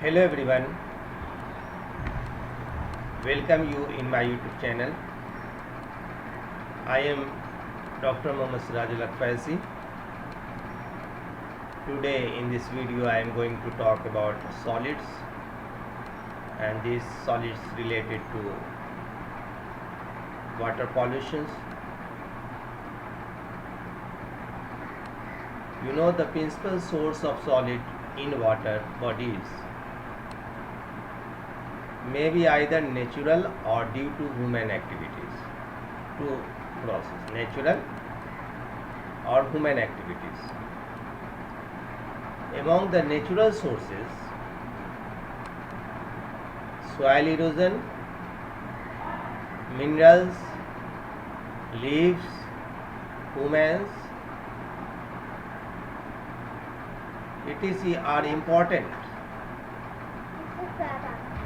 Hello everyone, welcome you in my YouTube channel. I am Dr. Mohammad Sirajul Akfaisi. Today in this video I am going to talk about solids, and these solids related to water pollutions. You know, the principal source of solid in water bodies may be either natural or due to human activities. Two process, natural or human activities. Among the natural sources, soil erosion, minerals, leaves, humans, etc. are important,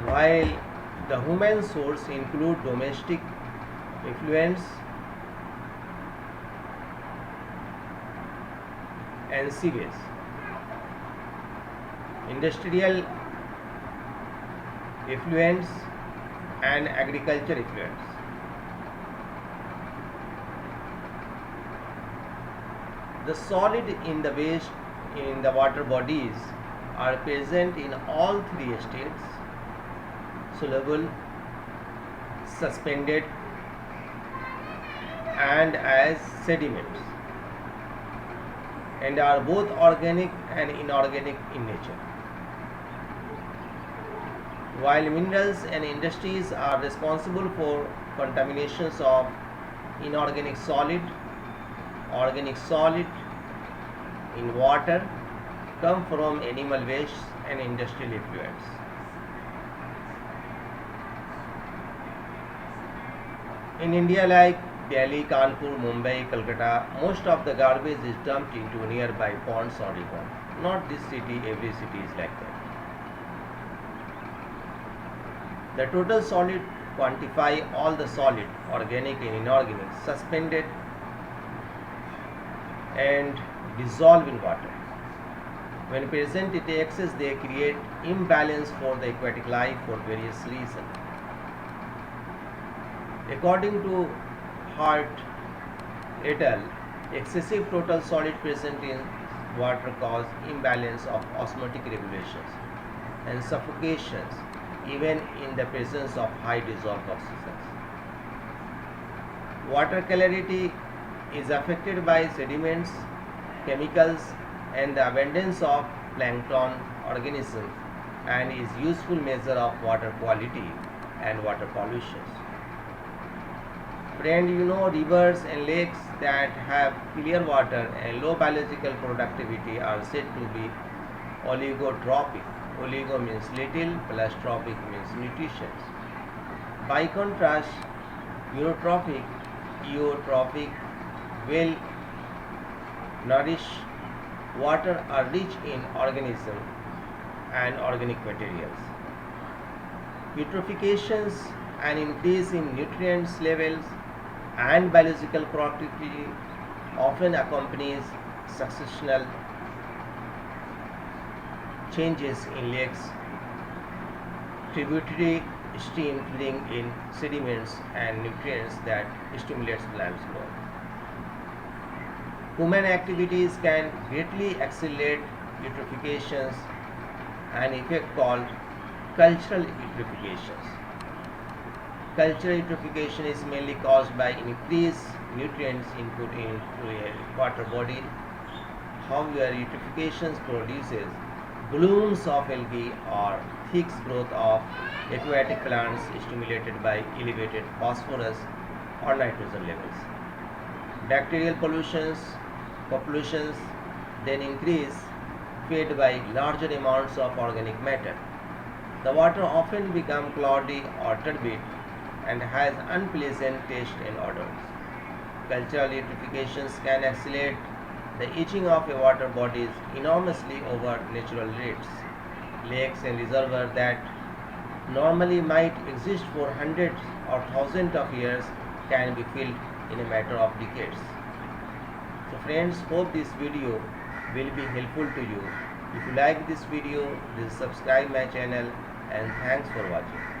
while the human source include domestic effluents and sewage, industrial effluents and agriculture effluents. The solid in the waste in the water bodies are present in all three states: soluble, suspended, and as sediments, and are both organic and inorganic in nature. While minerals and industries are responsible for contaminations of inorganic solid, organic solid in water come from animal waste and industrial effluents. In India, like Delhi, Kanpur, Mumbai, Calcutta, most of the garbage is dumped into nearby ponds or rivers. Not this city, every city is like that. The total solid quantify all the solid, organic and inorganic, suspended and dissolve in water. When present in excess, they create imbalance for the aquatic life for various reasons. According to Hart et al., excessive total solid present in water cause imbalance of osmotic regulations and suffocations even in the presence of high dissolved oxygens. Water clarity is affected by sediments, chemicals, and the abundance of plankton organisms, and is useful measure of water quality and water pollutions. Friend, you know, rivers and lakes that have clear water and low biological productivity are said to be oligotrophic. Oligo means little, plus trophic means nutritious. By contrast, eutrophic, well nourished water are rich in organism and organic materials. Eutrophications, an increase in nutrients levels and biological productivity, often accompanies successional changes in lakes, tributary stream filling in sediments and nutrients that stimulates plants growth. Human activities can greatly accelerate eutrophications, an effect called cultural eutrophications. Cultural eutrophication is mainly caused by increased nutrients input into a water body. However, eutrophications produces blooms of algae or thick growth of aquatic plants stimulated by elevated phosphorus or nitrogen levels. Bacterial populations then increase, fed by larger amounts of organic matter. The water often becomes cloudy or turbid and has unpleasant taste and odors. Cultural eutrophications can accelerate the aging of a water bodies enormously over natural rates. Lakes and reservoirs that normally might exist for hundreds or thousands of years can be filled in a matter of decades. So friends, hope this video will be helpful to you. If you like this video, please subscribe my channel, and thanks for watching.